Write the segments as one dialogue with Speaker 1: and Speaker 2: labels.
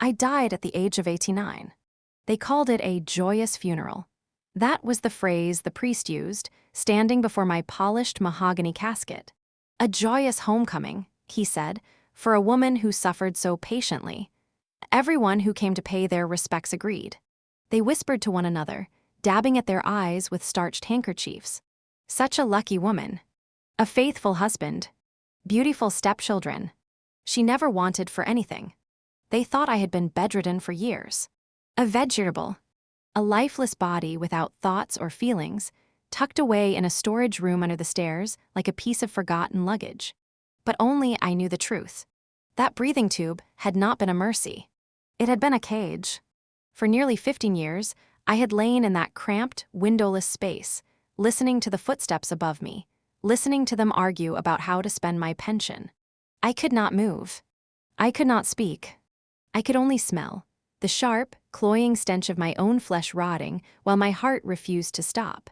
Speaker 1: I died at the age of 89. They called it a joyous funeral. That was the phrase the priest used, standing before my polished mahogany casket. A joyous homecoming, he said, for a woman who suffered so patiently. Everyone who came to pay their respects agreed. They whispered to one another, dabbing at their eyes with starched handkerchiefs. Such a lucky woman. A faithful husband. Beautiful stepchildren. She never wanted for anything. They thought I had been bedridden for years. A vegetable. A lifeless body without thoughts or feelings, tucked away in a storage room under the stairs like a piece of forgotten luggage. But only I knew the truth. That breathing tube had not been a mercy. It had been a cage. For nearly 15 years, I had lain in that cramped, windowless space, listening to the footsteps above me, listening to them argue about how to spend my pension. I could not move. I could not speak. I could only smell, the sharp, cloying stench of my own flesh rotting while my heart refused to stop.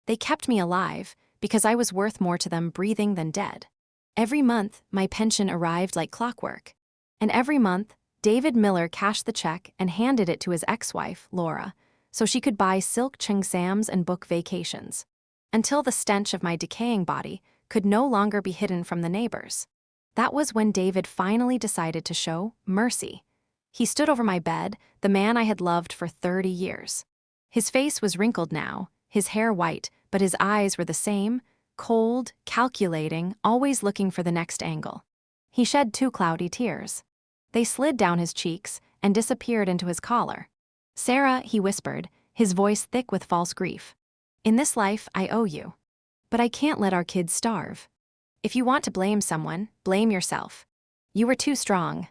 Speaker 1: They kept me alive because I was worth more to them breathing than dead. Every month, my pension arrived like clockwork. And every month, David Miller cashed the check and handed it to his ex-wife, Laura, so she could buy silk cheongsams and book vacations. Until the stench of my decaying body could no longer be hidden from the neighbors. That was when David finally decided to show mercy. He stood over my bed, the man I had loved for 30 years. His face was wrinkled now, his hair white, but his eyes were the same, cold, calculating, always looking for the next angle. He shed 2 cloudy tears. They slid down his cheeks and disappeared into his collar. "Sarah," he whispered, his voice thick with false grief. "In this life, I owe you. But I can't let our kids starve. If you want to blame someone, blame yourself. You were too strong.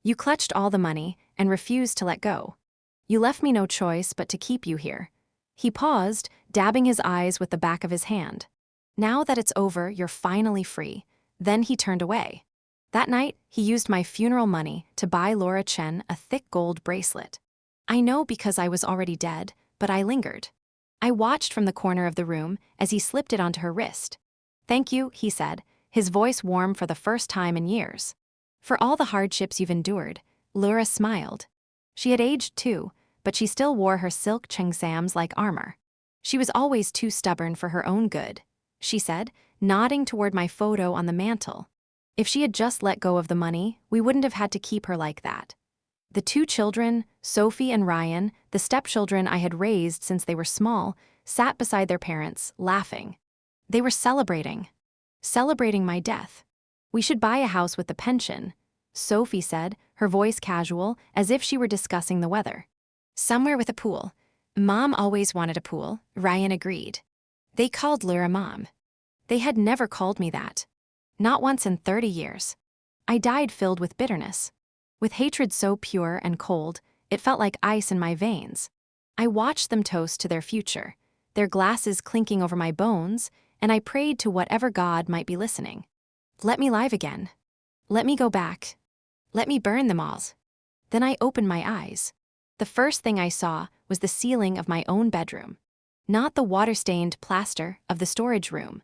Speaker 1: You clutched all the money and refused to let go. You left me no choice but to keep you here." He paused, dabbing his eyes with the back of his hand. "Now that it's over, you're finally free." Then he turned away. That night, he used my funeral money to buy Laura Chen a thick gold bracelet. I know because I was already dead, but I lingered. I watched from the corner of the room as he slipped it onto her wrist. "Thank you," he said, his voice warm for the first time in years. "For all the hardships you've endured." Laura smiled. She had aged too, but she still wore her silk cheongsams like armor. "She was always too stubborn for her own good," she said, nodding toward my photo on the mantel. "If she had just let go of the money, we wouldn't have had to keep her like that." The 2 children, Sophie and Ryan, the stepchildren I had raised since they were small, sat beside their parents, laughing. They were celebrating my death. "We should buy a house with the pension," Sophie said, her voice casual, as if she were discussing the weather. "Somewhere with a pool." "Mom always wanted a pool," Ryan agreed. They called Laura Mom. They had never called me that. Not once in 30 years. I died filled with bitterness. With hatred so pure and cold, it felt like ice in my veins. I watched them toast to their future, their glasses clinking over my bones, and I prayed to whatever God might be listening. "Let me live again. Let me go back. Let me burn them all." Then I opened my eyes. The first thing I saw was the ceiling of my own bedroom. Not the water-stained plaster of the storage room.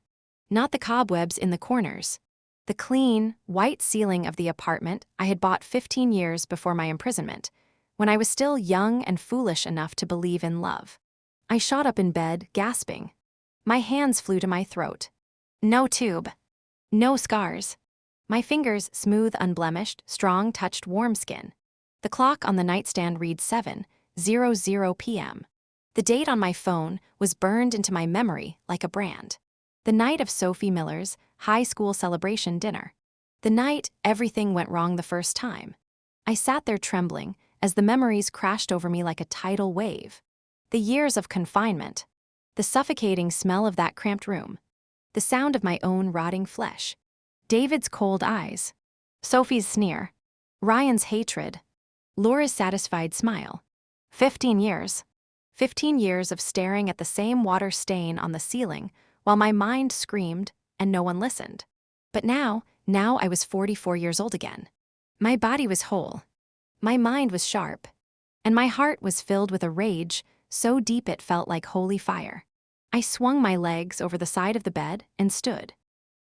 Speaker 1: Not the cobwebs in the corners. The clean, white ceiling of the apartment I had bought 15 years before my imprisonment, when I was still young and foolish enough to believe in love. I shot up in bed, gasping. My hands flew to my throat. No tube. No scars. My fingers smooth, unblemished, strong, touched warm skin. The clock on the nightstand read 7:00 p.m. The date on my phone was burned into my memory like a brand. The night of Sophie Miller's high school celebration dinner. The night everything went wrong the first time. I sat there trembling as the memories crashed over me like a tidal wave. The years of confinement. The suffocating smell of that cramped room. The sound of my own rotting flesh. David's cold eyes. Sophie's sneer. Ryan's hatred. Laura's satisfied smile. 15 years. 15 years of staring at the same water stain on the ceiling while my mind screamed and no one listened. But now I was 44 years old again. My body was whole. My mind was sharp. And my heart was filled with a rage so deep it felt like holy fire. I swung my legs over the side of the bed and stood.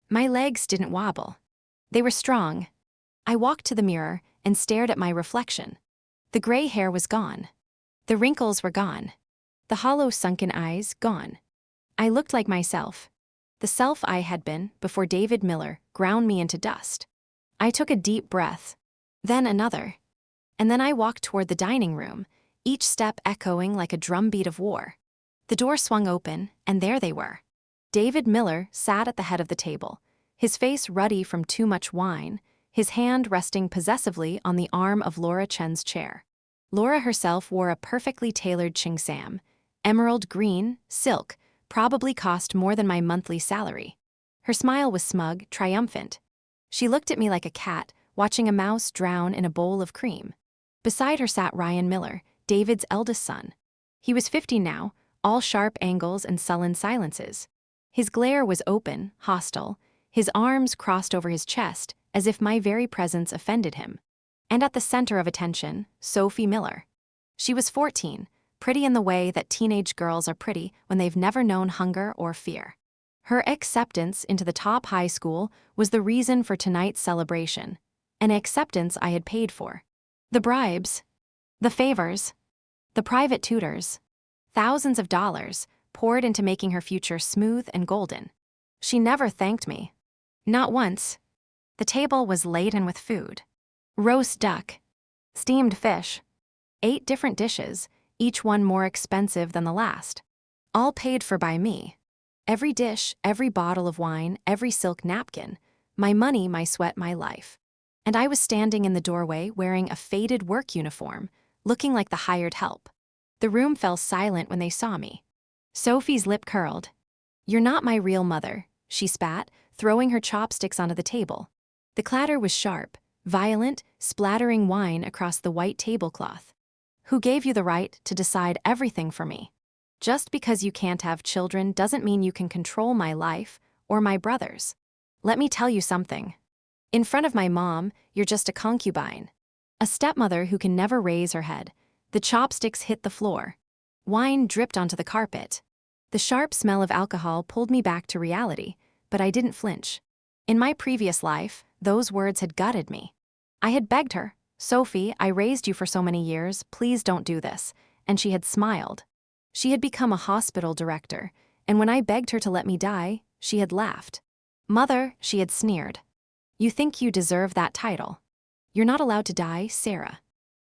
Speaker 1: My legs didn't wobble. They were strong. I walked to the mirror and stared at my reflection. The gray hair was gone. The wrinkles were gone. The hollow sunken eyes gone. I looked like myself. The self I had been before David Miller ground me into dust. I took a deep breath. Then another. And then I walked toward the dining room, each step echoing like a drumbeat of war. The door swung open, and there they were. David Miller sat at the head of the table, his face ruddy from too much wine, his hand resting possessively on the arm of Laura Chen's chair. Laura herself wore a perfectly tailored chingsam, emerald green, silk, probably cost more than my monthly salary. Her smile was smug, triumphant. She looked at me like a cat watching a mouse drown in a bowl of cream. Beside her sat Ryan Miller, David's eldest son. He was 50 now, all sharp angles and sullen silences. His glare was open, hostile, his arms crossed over his chest as if my very presence offended him. And at the center of attention, Sophie Miller. She was 14, pretty in the way that teenage girls are pretty when they've never known hunger or fear. Her acceptance into the top high school was the reason for tonight's celebration, an acceptance I had paid for. The bribes, the favors, the private tutors, thousands of dollars poured into making her future smooth and golden. She never thanked me. Not once. The table was laden with food. Roast duck, steamed fish, 8 different dishes, each one more expensive than the last. All paid for by me. Every dish, every bottle of wine, every silk napkin, my money, my sweat, my life. And I was standing in the doorway wearing a faded work uniform, looking like the hired help. The room fell silent when they saw me. Sophie's lip curled. "You're not my real mother," she spat, throwing her chopsticks onto the table. The clatter was sharp, violent, splattering wine across the white tablecloth. "Who gave you the right to decide everything for me? Just because you can't have children doesn't mean you can control my life or my brother's. Let me tell you something. In front of my mom, you're just a concubine. A stepmother who can never raise her head." The chopsticks hit the floor. Wine dripped onto the carpet. The sharp smell of alcohol pulled me back to reality, but I didn't flinch. In my previous life, those words had gutted me. I had begged her, "Sophie, I raised you for so many years, please don't do this," and she had smiled. She had become a hospital director, and when I begged her to let me die, she had laughed. "Mother," she had sneered. "You think you deserve that title. You're not allowed to die, Sarah.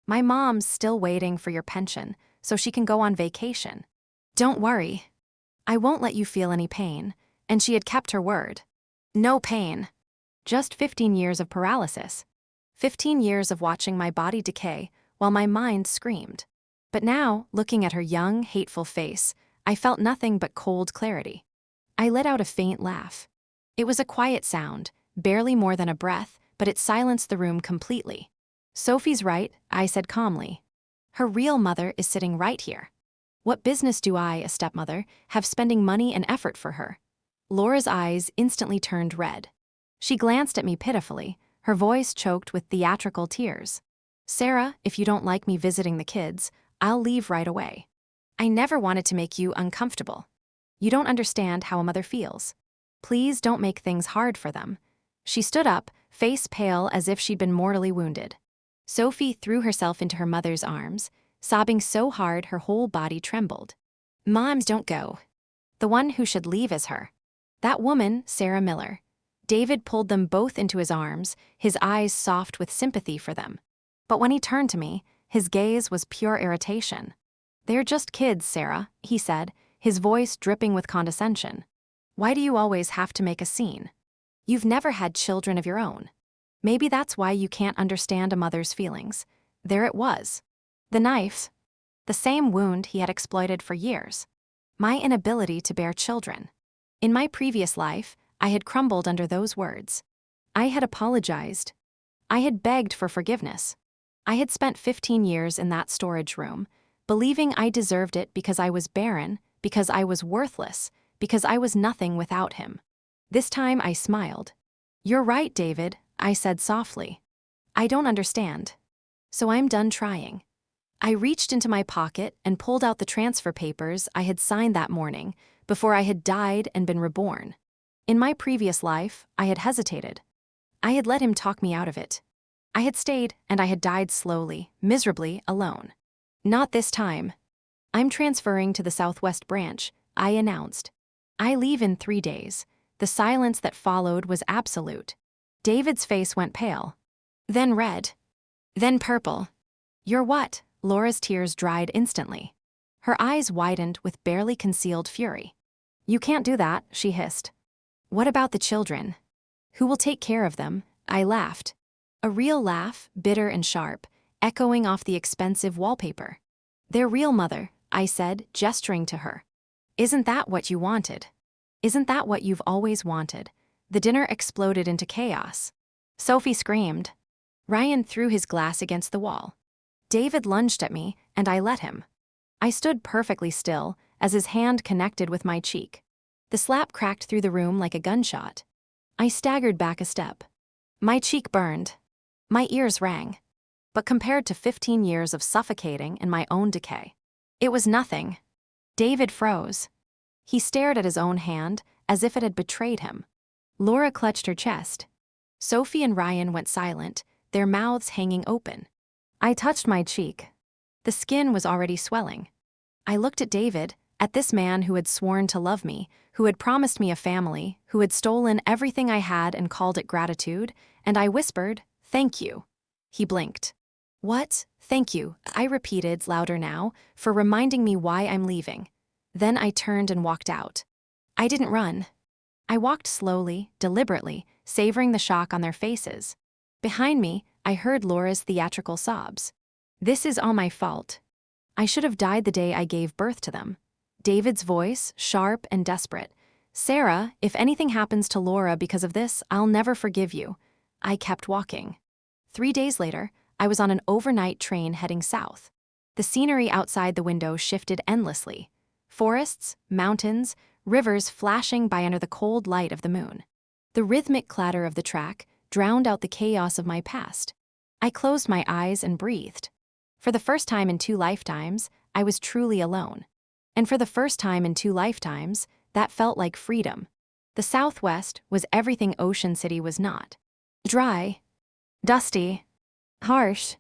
Speaker 1: My mom's still waiting for your pension, so she can go on vacation. Don't worry. I won't let you feel any pain," and she had kept her word. No pain. Just 15 years of paralysis. 15 years of watching my body decay while my mind screamed. But now, looking at her young, hateful face, I felt nothing but cold clarity. I let out a faint laugh. It was a quiet sound, barely more than a breath, but it silenced the room completely. "Sophie's right," I said calmly. "Her real mother is sitting right here. What business do I, a stepmother, have spending money and effort for her?" Laura's eyes instantly turned red. She glanced at me pitifully, her voice choked with theatrical tears. "Sarah, if you don't like me visiting the kids, I'll leave right away. I never wanted to make you uncomfortable. You don't understand how a mother feels. Please don't make things hard for them." She stood up, face pale as if she'd been mortally wounded. Sophie threw herself into her mother's arms, sobbing so hard her whole body trembled. "Moms don't go. The one who should leave is her. That woman, Sarah Miller." David pulled them both into his arms, his eyes soft with sympathy for them. But when he turned to me, his gaze was pure irritation. "They're just kids, Sarah," he said, his voice dripping with condescension. "Why do you always have to make a scene? You've never had children of your own. Maybe that's why you can't understand a mother's feelings." There it was. The knife. The same wound he had exploited for years. My inability to bear children. In my previous life, I had crumbled under those words. I had apologized. I had begged for forgiveness. I had spent 15 years in that storage room, believing I deserved it because I was barren, because I was worthless, because I was nothing without him. This time I smiled. "You're right, David," I said softly. "I don't understand. So I'm done trying." I reached into my pocket and pulled out the transfer papers I had signed that morning before I had died and been reborn. In my previous life, I had hesitated. I had let him talk me out of it. I had stayed, and I had died slowly, miserably, alone. Not this time. I'm transferring to the Southwest branch, I announced. I leave in 3 days. The silence that followed was absolute. David's face went pale. Then red. Then purple. You're what? Laura's tears dried instantly. Her eyes widened with barely concealed fury. You can't do that, she hissed. What about the children? Who will take care of them? I laughed. A real laugh, bitter and sharp, echoing off the expensive wallpaper. Their real mother, I said, gesturing to her. Isn't that what you wanted? Isn't that what you've always wanted? The dinner exploded into chaos. Sophie screamed. Ryan threw his glass against the wall. David lunged at me, and I let him. I stood perfectly still as his hand connected with my cheek. The slap cracked through the room like a gunshot. I staggered back a step. My cheek burned. My ears rang. But compared to 15 years of suffocating and my own decay, it was nothing. David froze. He stared at his own hand as if it had betrayed him. Laura clutched her chest. Sophie and Ryan went silent, their mouths hanging open. I touched my cheek. The skin was already swelling. I looked at David, at this man who had sworn to love me, who had promised me a family, who had stolen everything I had and called it gratitude, and I whispered, "Thank you." He blinked. What? Thank you, I repeated louder now, for reminding me why I'm leaving. Then I turned and walked out. I didn't run. I walked slowly, deliberately, savoring the shock on their faces. Behind me, I heard Laura's theatrical sobs. This is all my fault. I should have died the day I gave birth to them. David's voice, sharp and desperate. Sarah, if anything happens to Laura because of this, I'll never forgive you. I kept walking. 3 days later, I was on an overnight train heading south. The scenery outside the window shifted endlessly. Forests, mountains, rivers flashing by under the cold light of the moon. The rhythmic clatter of the track drowned out the chaos of my past. I closed my eyes and breathed. For the first time in 2 lifetimes, I was truly alone. And for the first time in 2 lifetimes, that felt like freedom. The Southwest was everything Ocean City was not. Dry, dusty, harsh.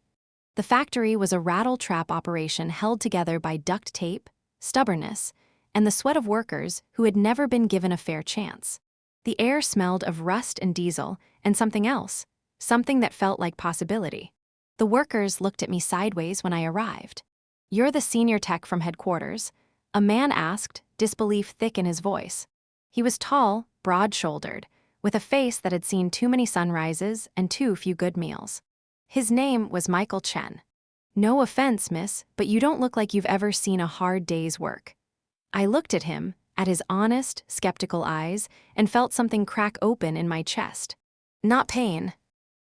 Speaker 1: The factory was a rattle-trap operation held together by duct tape, stubbornness, and the sweat of workers who had never been given a fair chance. The air smelled of rust and diesel and something else, something that felt like possibility. The workers looked at me sideways when I arrived. You're the senior tech from headquarters, a man asked, disbelief thick in his voice. He was tall, broad-shouldered, with a face that had seen too many sunrises and too few good meals. His name was Michael Chen. No offense, miss, but you don't look like you've ever seen a hard day's work. I looked at him, at his honest, skeptical eyes, and felt something crack open in my chest. Not pain.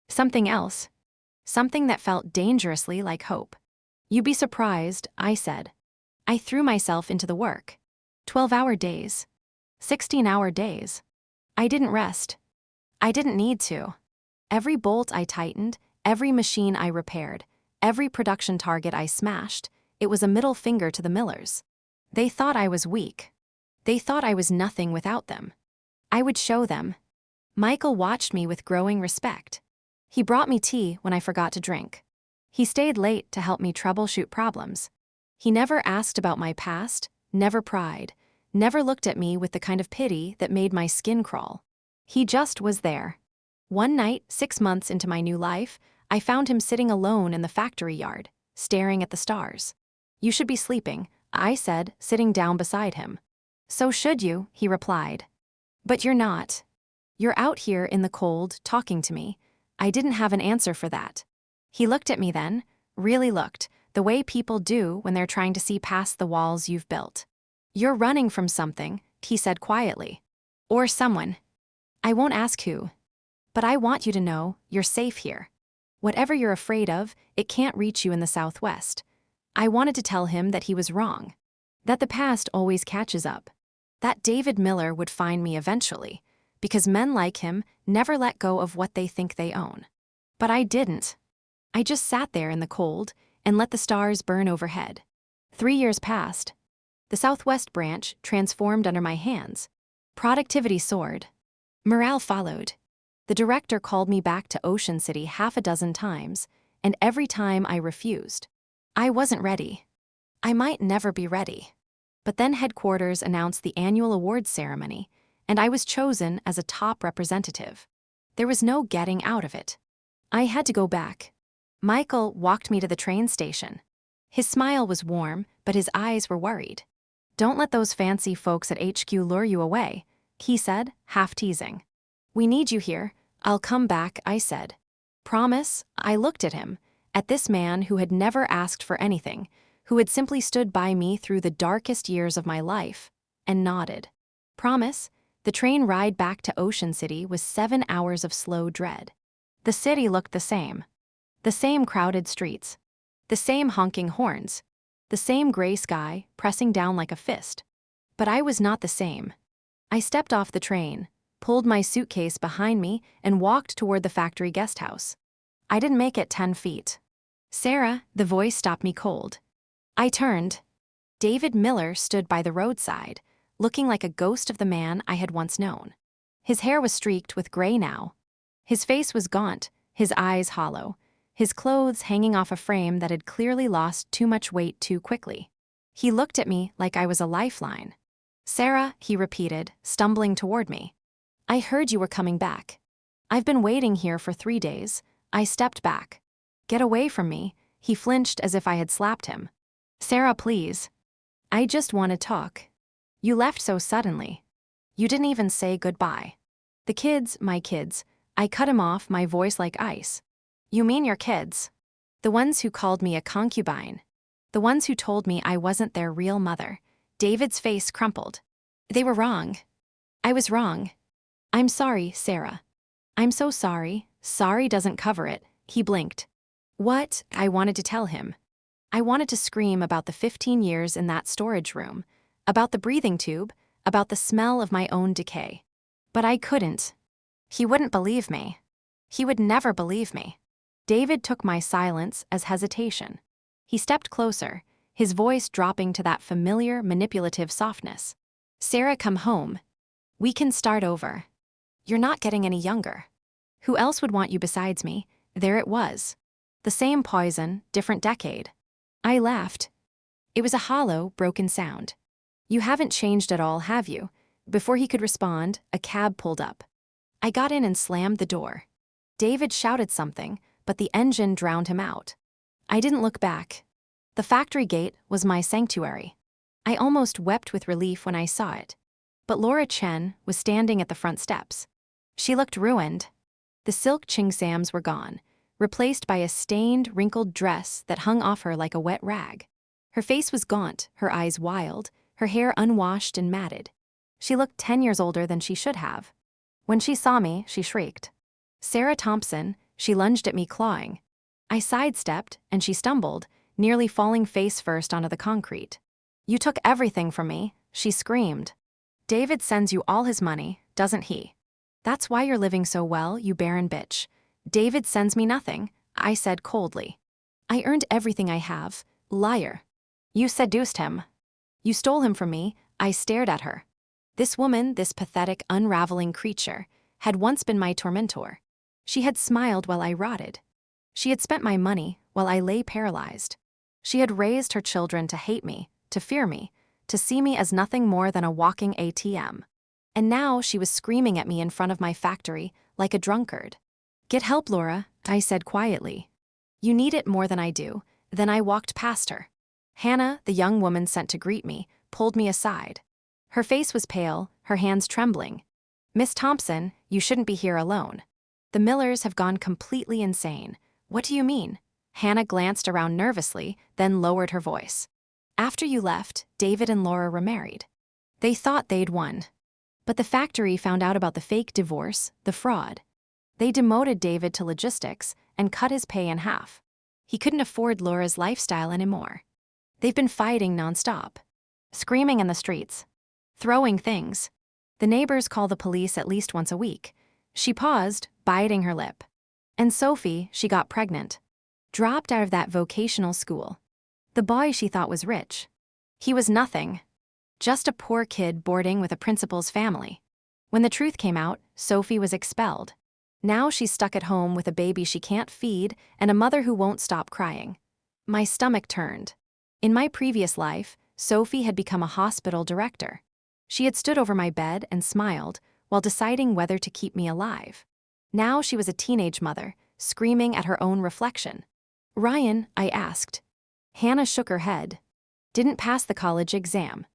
Speaker 1: Something else. Something that felt dangerously like hope. You'd be surprised, I said. I threw myself into the work. 12-hour days. 16-hour days. I didn't rest. I didn't need to. Every bolt I tightened, every machine I repaired, every production target I smashed, it was a middle finger to the millers. They thought I was weak. They thought I was nothing without them. I would show them. Michael watched me with growing respect. He brought me tea when I forgot to drink. He stayed late to help me troubleshoot problems. He never asked about my past, never pried, never looked at me with the kind of pity that made my skin crawl. He just was there. One night, 6 months into my new life, I found him sitting alone in the factory yard, staring at the stars. You should be sleeping, I said, sitting down beside him. So should you, he replied. But you're not. You're out here in the cold, talking to me. I didn't have an answer for that. He looked at me then, really looked, the way people do when they're trying to see past the walls you've built. You're running from something, he said quietly. Or someone. I won't ask who. But I want you to know you're safe here. Whatever you're afraid of, it can't reach you in the Southwest. I wanted to tell him that he was wrong. That the past always catches up. That David Miller would find me eventually, because men like him never let go of what they think they own. But I didn't. I just sat there in the cold and let the stars burn overhead. 3 years passed. The Southwest branch transformed under my hands. Productivity soared. Morale followed. The director called me back to Ocean City half a dozen times, and every time I refused. I wasn't ready. I might never be ready. But then headquarters announced the annual awards ceremony, and I was chosen as a top representative. There was no getting out of it. I had to go back. Michael walked me to the train station. His smile was warm, but his eyes were worried. "Don't let those fancy folks at HQ lure you away," he said, half teasing. "We need you here. I'll come back," I said. "Promise?" I looked at him, at this man who had never asked for anything, who had simply stood by me through the darkest years of my life, and nodded. "Promise?" The train ride back to Ocean City was 7 hours of slow dread. The city looked the same. The same crowded streets. The same honking horns. The same gray sky pressing down like a fist. But I was not the same. I stepped off the train, pulled my suitcase behind me, and walked toward the factory guest house. I didn't make it 10 feet. "Sarah," the voice stopped me cold. I turned. David Miller stood by the roadside, looking like a ghost of the man I had once known. His hair was streaked with gray now. His face was gaunt, his eyes hollow, his clothes hanging off a frame that had clearly lost too much weight too quickly. He looked at me like I was a lifeline. "Sarah," he repeated, stumbling toward me. "I heard you were coming back. I've been waiting here for 3 days." I stepped back. "Get away from me." He flinched as if I had slapped him. "Sarah, please. I just want to talk. You left so suddenly. You didn't even say goodbye." "The kids, my kids." I cut him off, my voice like ice. "You mean your kids? The ones who called me a concubine? The ones who told me I wasn't their real mother?" David's face crumpled. "They were wrong. I was wrong. I'm sorry, Sarah. I'm so sorry." "Sorry doesn't cover it." He blinked. "What?" I wanted to tell him. I wanted to scream about the 15 years in that storage room, about the breathing tube, about the smell of my own decay. But I couldn't. He wouldn't believe me. He would never believe me. David took my silence as hesitation. He stepped closer, his voice dropping to that familiar, manipulative softness. "Sarah, come home. We can start over. You're not getting any younger. Who else would want you besides me?" There it was. The same poison, different decade. I laughed. It was a hollow, broken sound. "You haven't changed at all, have you?" Before he could respond, a cab pulled up. I got in and slammed the door. David shouted something, but the engine drowned him out. I didn't look back. The factory gate was my sanctuary. I almost wept with relief when I saw it. But Laura Chen was standing at the front steps. She looked ruined. The silk chingsams were gone, replaced by a stained, wrinkled dress that hung off her like a wet rag. Her face was gaunt, her eyes wild, her hair unwashed and matted. She looked 10 years older than she should have. When she saw me, she shrieked. "Sarah Thompson," she lunged at me, clawing. I sidestepped, and she stumbled, nearly falling face first onto the concrete. "You took everything from me," she screamed. "David sends you all his money, doesn't he? That's why you're living so well, you barren bitch." "David sends me nothing," I said coldly. "I earned everything I have, liar. You seduced him. You stole him from me." I stared at her. This woman, this pathetic, unraveling creature, had once been my tormentor. She had smiled while I rotted. She had spent my money while I lay paralyzed. She had raised her children to hate me, to fear me, to see me as nothing more than a walking ATM. And now she was screaming at me in front of my factory like a drunkard. "Get help, Laura," I said quietly. "You need it more than I do." Then I walked past her. Hannah, the young woman sent to greet me, pulled me aside. Her face was pale, her hands trembling. "Miss Thompson, you shouldn't be here alone. The Millers have gone completely insane." "What do you mean?" Hannah glanced around nervously, then lowered her voice. "After you left, David and Laura remarried. They thought they'd won. But the factory found out about the fake divorce, the fraud. They demoted David to logistics and cut his pay in half. He couldn't afford Laura's lifestyle anymore. They've been fighting nonstop, screaming in the streets, throwing things. The neighbors call the police at least once a week." She paused, biting her lip. "And Sophie, she got pregnant. Dropped out of that vocational school. The boy she thought was rich. He was nothing. Just a poor kid boarding with a principal's family. When the truth came out, Sophie was expelled. Now she's stuck at home with a baby she can't feed and a mother who won't stop crying. My stomach turned. In my previous life, Sophie had become a hospital director. She had stood over my bed and smiled while deciding whether to keep me alive. Now she was a teenage mother, screaming at her own reflection. "Ryan," I asked. Hannah shook her head. "Didn't pass the college exam.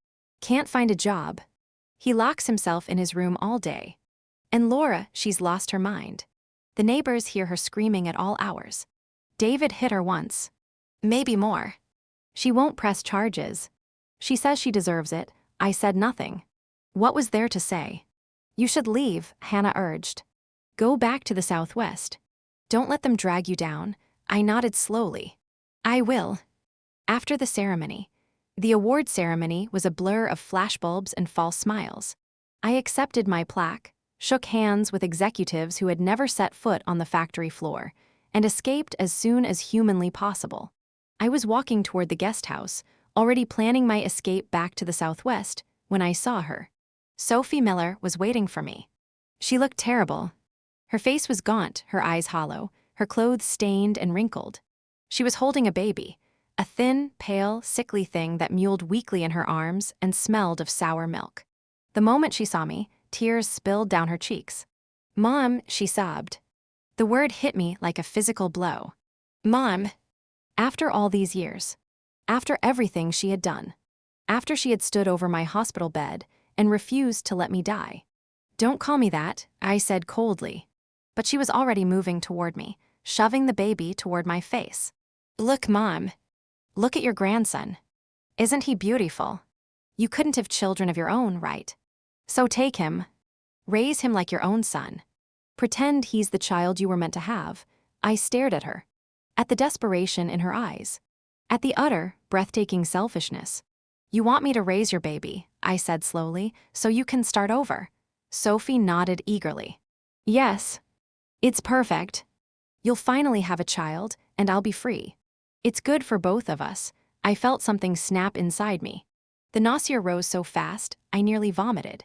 Speaker 1: Can't find a job. He locks himself in his room all day. And Laura, she's lost her mind. The neighbors hear her screaming at all hours. David hit her once. Maybe more. She won't press charges. She says she deserves it." I said nothing. What was there to say? "You should leave," Hannah urged. "Go back to the Southwest. Don't let them drag you down." I nodded slowly. "I will." After the ceremony. The award ceremony was a blur of flashbulbs and false smiles. I accepted my plaque, shook hands with executives who had never set foot on the factory floor, and escaped as soon as humanly possible. I was walking toward the guest house, already planning my escape back to the Southwest, when I saw her. Sophie Miller was waiting for me. She looked terrible. Her face was gaunt, her eyes hollow, her clothes stained and wrinkled. She was holding a baby, a thin, pale, sickly thing that mewled weakly in her arms and smelled of sour milk. The moment she saw me, tears spilled down her cheeks. "Mom," she sobbed. The word hit me like a physical blow. Mom. After all these years. After everything she had done. After she had stood over my hospital bed and refused to let me die. "Don't call me that," I said coldly. But she was already moving toward me, shoving the baby toward my face. "Look, Mom. Look at your grandson. Isn't he beautiful? You couldn't have children of your own, right? So take him. Raise him like your own son. Pretend he's the child you were meant to have." I stared at her. At the desperation in her eyes. At the utter, breathtaking selfishness. "You want me to raise your baby," I said slowly, "so you can start over." Sophie nodded eagerly. "Yes. It's perfect. You'll finally have a child, and I'll be free. It's good for both of us." I felt something snap inside me. The nausea rose so fast, I nearly vomited.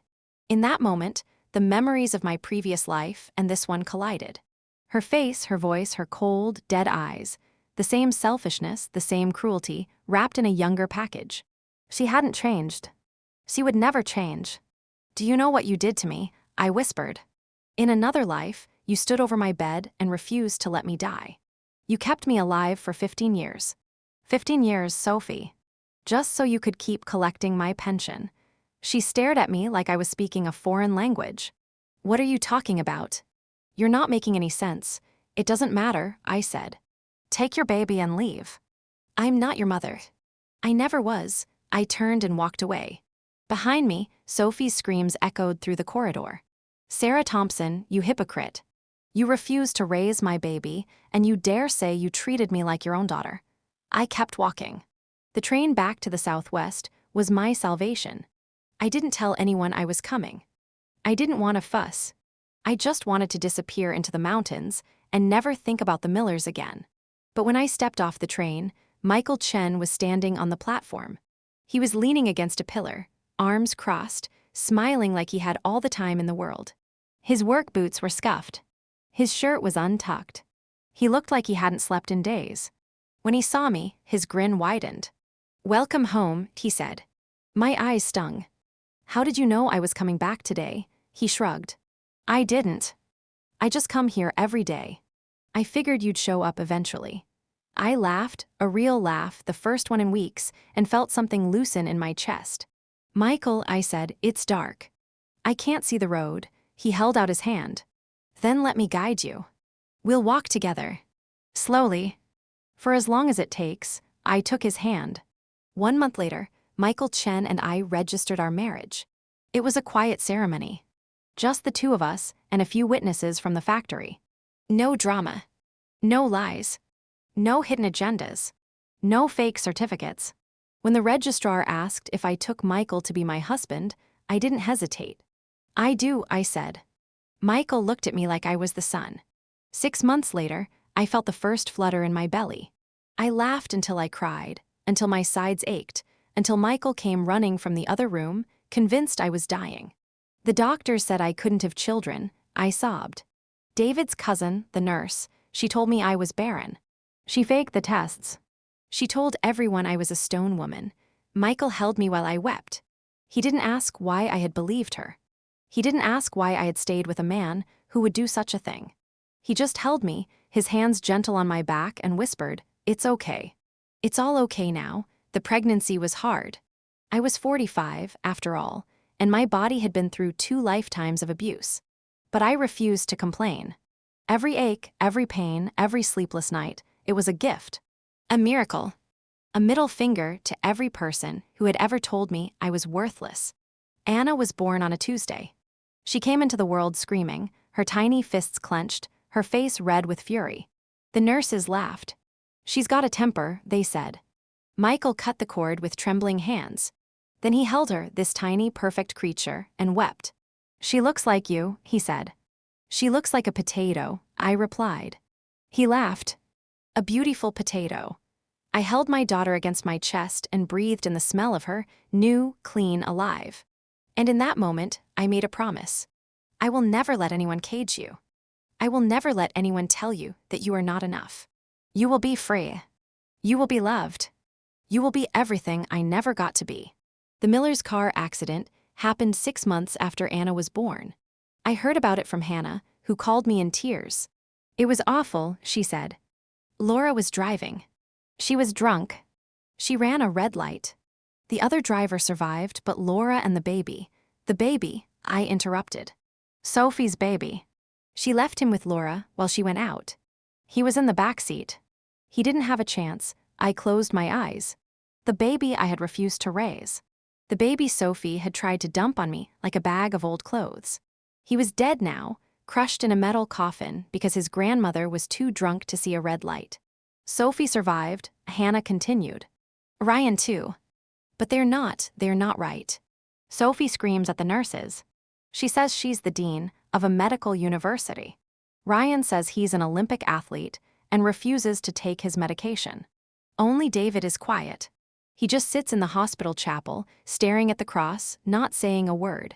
Speaker 1: In that moment, the memories of my previous life and this one collided. Her face, her voice, her cold, dead eyes. The same selfishness, the same cruelty, wrapped in a younger package. She hadn't changed. She would never change. "Do you know what you did to me?" I whispered. "In another life, you stood over my bed and refused to let me die. You kept me alive for 15 years. 15 years, Sophie. Just so you could keep collecting my pension." She stared at me like I was speaking a foreign language. "What are you talking about? You're not making any sense." "It doesn't matter," I said. "Take your baby and leave." "I'm not your mother." "I never was." I turned and walked away. Behind me, Sophie's screams echoed through the corridor. "Sarah Thompson, you hypocrite. You refused to raise my baby, and you dare say you treated me like your own daughter." I kept walking. The train back to the Southwest was my salvation. I didn't tell anyone I was coming. I didn't want to fuss. I just wanted to disappear into the mountains and never think about the Millers again. But when I stepped off the train, Michael Chen was standing on the platform. He was leaning against a pillar, arms crossed, smiling like he had all the time in the world. His work boots were scuffed. His shirt was untucked. He looked like he hadn't slept in days. When he saw me, his grin widened. "Welcome home," he said. My eyes stung. "How did you know I was coming back today?" He shrugged. "I didn't. I just come here every day. I figured you'd show up eventually." I laughed, a real laugh, the first one in weeks, and felt something loosen in my chest. "Michael," I said, "it's dark. I can't see the road." He held out his hand. "Then let me guide you. We'll walk together. Slowly. For as long as it takes." I took his hand. 1 month later, Michael Chen and I registered our marriage. It was a quiet ceremony. Just the two of us and a few witnesses from the factory. No drama. No lies. No hidden agendas. No fake certificates. When the registrar asked if I took Michael to be my husband, I didn't hesitate. "I do," I said. Michael looked at me like I was the sun. 6 months later, I felt the first flutter in my belly. I laughed until I cried, until my sides ached, until Michael came running from the other room, convinced I was dying. The doctor said I couldn't have children. I sobbed. David's cousin, the nurse, she told me I was barren. She faked the tests. She told everyone I was a stone woman. Michael held me while I wept. He didn't ask why I had believed her. He didn't ask why I had stayed with a man who would do such a thing. He just held me, his hands gentle on my back, and whispered, "It's okay. It's all okay now. The pregnancy was hard. I was 45, after all, and my body had been through 2 lifetimes of abuse. But I refused to complain. Every ache, every pain, every sleepless night, it was a gift. A miracle. A middle finger to every person who had ever told me I was worthless. Anna was born on a Tuesday. She came into the world screaming, her tiny fists clenched, her face red with fury. The nurses laughed. "She's got a temper," they said. Michael cut the cord with trembling hands. Then he held her, this tiny, perfect creature, and wept. "She looks like you," he said. "She looks like a potato," I replied. He laughed. "A beautiful potato." I held my daughter against my chest and breathed in the smell of her, new, clean, alive. And in that moment, I made a promise. I will never let anyone cage you. I will never let anyone tell you that you are not enough. You will be free. You will be loved. You will be everything I never got to be. The Miller's car accident happened 6 months after Anna was born. I heard about it from Hannah, who called me in tears. "It was awful," she said. "Laura was driving. She was drunk. She ran a red light. The other driver survived, but Laura and the baby," I interrupted. "Sophie's baby. She left him with Laura while she went out. He was in the back seat. He didn't have a chance." I closed my eyes. The baby I had refused to raise. The baby Sophie had tried to dump on me like a bag of old clothes. He was dead now, crushed in a metal coffin because his grandmother was too drunk to see a red light. Sophie survived, Hannah continued. Ryan too. But they're not right. Sophie screams at the nurses. She says she's the dean of a medical university. Ryan says he's an Olympic athlete and refuses to take his medication. Only David is quiet. He just sits in the hospital chapel, staring at the cross, not saying a word.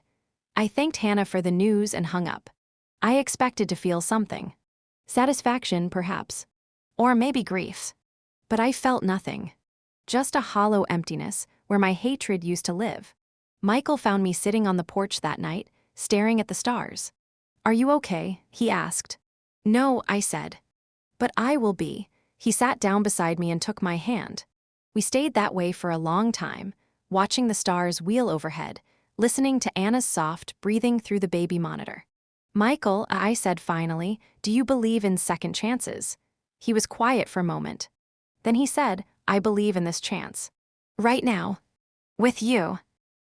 Speaker 1: I thanked Hannah for the news and hung up. I expected to feel something. Satisfaction, perhaps. Or maybe grief. But I felt nothing. Just a hollow emptiness where my hatred used to live. Michael found me sitting on the porch that night, staring at the stars. "Are you okay?" he asked. "No," I said. "But I will be." He sat down beside me and took my hand. We stayed that way for a long time, watching the stars wheel overhead, listening to Anna's soft breathing through the baby monitor. "Michael," I said finally, "do you believe in second chances?" He was quiet for a moment. Then he said, "I believe in this chance. Right now. With you."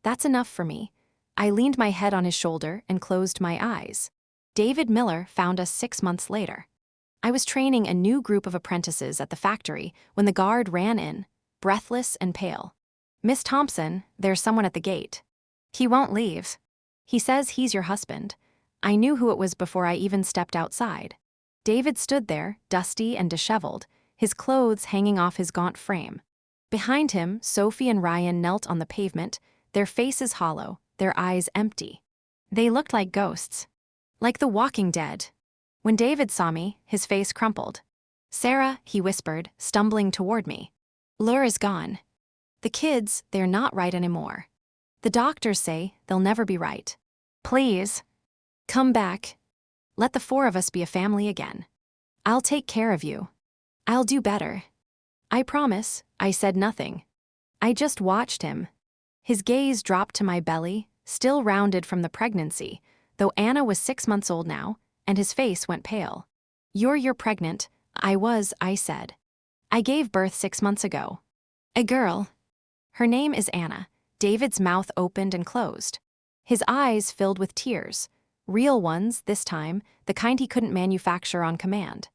Speaker 1: That's enough for me. I leaned my head on his shoulder and closed my eyes. David Miller found us 6 months later. I was training a new group of apprentices at the factory when the guard ran in, breathless and pale. "Miss Thompson, there's someone at the gate. He won't leave. He says he's your husband." I knew who it was before I even stepped outside. David stood there, dusty and disheveled, his clothes hanging off his gaunt frame. Behind him, Sophie and Ryan knelt on the pavement, their faces hollow, their eyes empty. They looked like ghosts. Like the Walking Dead. When David saw me, his face crumpled. "Sarah," he whispered, stumbling toward me. "Laura's gone. The kids, they're not right anymore. The doctors say they'll never be right. Please. Come back. Let the 4 of us be a family again. I'll take care of you. I'll do better." "I promise." I said nothing. I just watched him. His gaze dropped to my belly, still rounded from the pregnancy, though Anna was 6 months old now, and his face went pale. You're pregnant." I said. "I gave birth 6 months ago. A girl. Her name is Anna." David's mouth opened and closed. His eyes filled with tears. Real ones, this time, the kind he couldn't manufacture on command.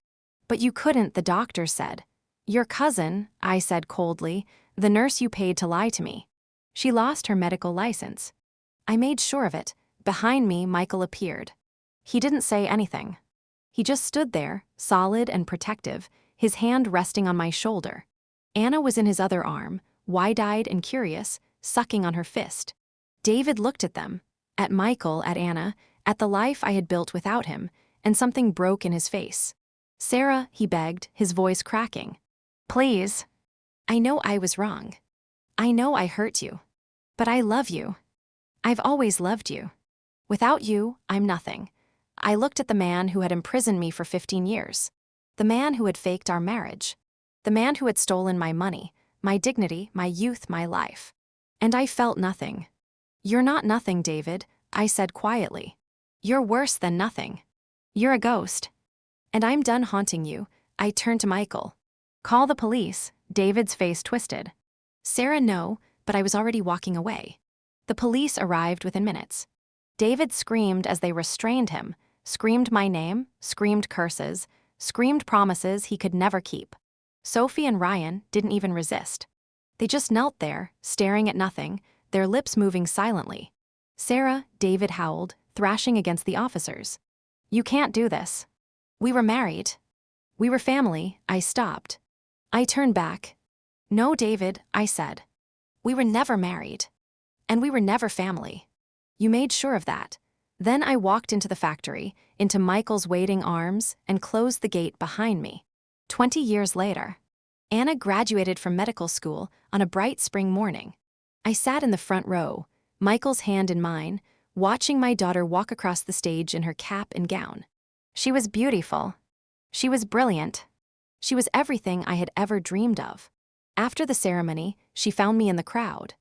Speaker 1: "But you couldn't," the doctor said. "Your cousin," I said coldly, "the nurse you paid to lie to me. She lost her medical license." I made sure of it. Behind me, Michael appeared. He didn't say anything. He just stood there, solid and protective, his hand resting on my shoulder. Anna was in his other arm, wide-eyed and curious, sucking on her fist. David looked at them, at Michael, at Anna, at the life I had built without him, and something broke in his face. "Sarah," he begged, his voice cracking. "Please. I know I was wrong. I know I hurt you. But I love you. I've always loved you. Without you, I'm nothing." I looked at the man who had imprisoned me for 15 years. The man who had faked our marriage. The man who had stolen my money, my dignity, my youth, my life. And I felt nothing. "You're not nothing, David," I said quietly. "You're worse than nothing. You're a ghost. And I'm done haunting you." I turned to Michael. "Call the police." David's face twisted. "Sarah, no," but I was already walking away. The police arrived within minutes. David screamed as they restrained him, screamed my name, screamed curses, screamed promises he could never keep. Sophie and Ryan didn't even resist. They just knelt there, staring at nothing, their lips moving silently. "Sarah," David howled, thrashing against the officers. "You can't do this. We were married. We were family." I stopped. I turned back. "No, David," I said. "We were never married. And we were never family. You made sure of that." Then I walked into the factory, into Michael's waiting arms, and closed the gate behind me. 20 years later, Anna graduated from medical school on a bright spring morning. I sat in the front row, Michael's hand in mine, watching my daughter walk across the stage in her cap and gown. She was beautiful. She was brilliant. She was everything I had ever dreamed of. After the ceremony, she found me in the crowd.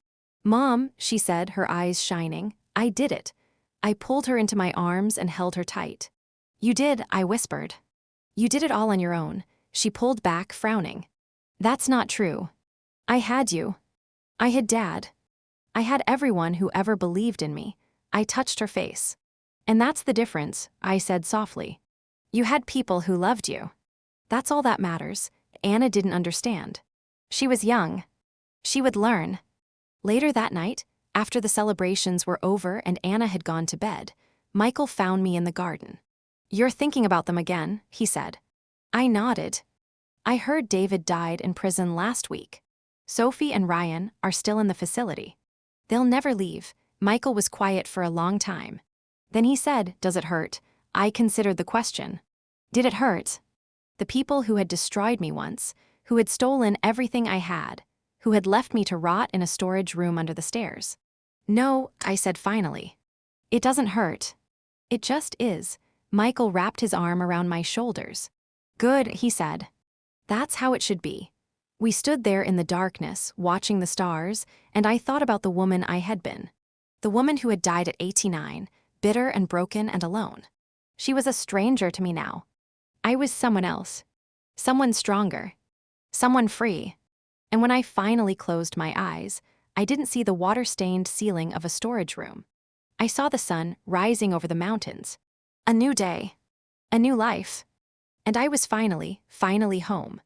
Speaker 1: "Mom," she said, her eyes shining, "I did it." I pulled her into my arms and held her tight. "You did," I whispered. "You did it all on your own." She pulled back, frowning. "That's not true. I had you. I had Dad. I had everyone who ever believed in me." I touched her face. "And that's the difference," I said softly. "You had people who loved you. That's all that matters." Anna didn't understand. She was young. She would learn. Later that night, after the celebrations were over and Anna had gone to bed, Michael found me in the garden. "You're thinking about them again," he said. I nodded. "I heard David died in prison last week. Sophie and Ryan are still in the facility. They'll never leave." Michael was quiet for a long time. Then he said, "Does it hurt?" I considered the question. Did it hurt? The people who had destroyed me once, who had stolen everything I had, who had left me to rot in a storage room under the stairs. "No," I said finally. "It doesn't hurt. It just is." Michael wrapped his arm around my shoulders. "Good," he said. "That's how it should be." We stood there in the darkness, watching the stars, and I thought about the woman I had been. The woman who had died at 89, bitter and broken and alone. She was a stranger to me now. I was someone else. Someone stronger. Someone free. And when I finally closed my eyes, I didn't see the water-stained ceiling of a storage room. I saw the sun rising over the mountains. A new day. A new life. And I was finally home.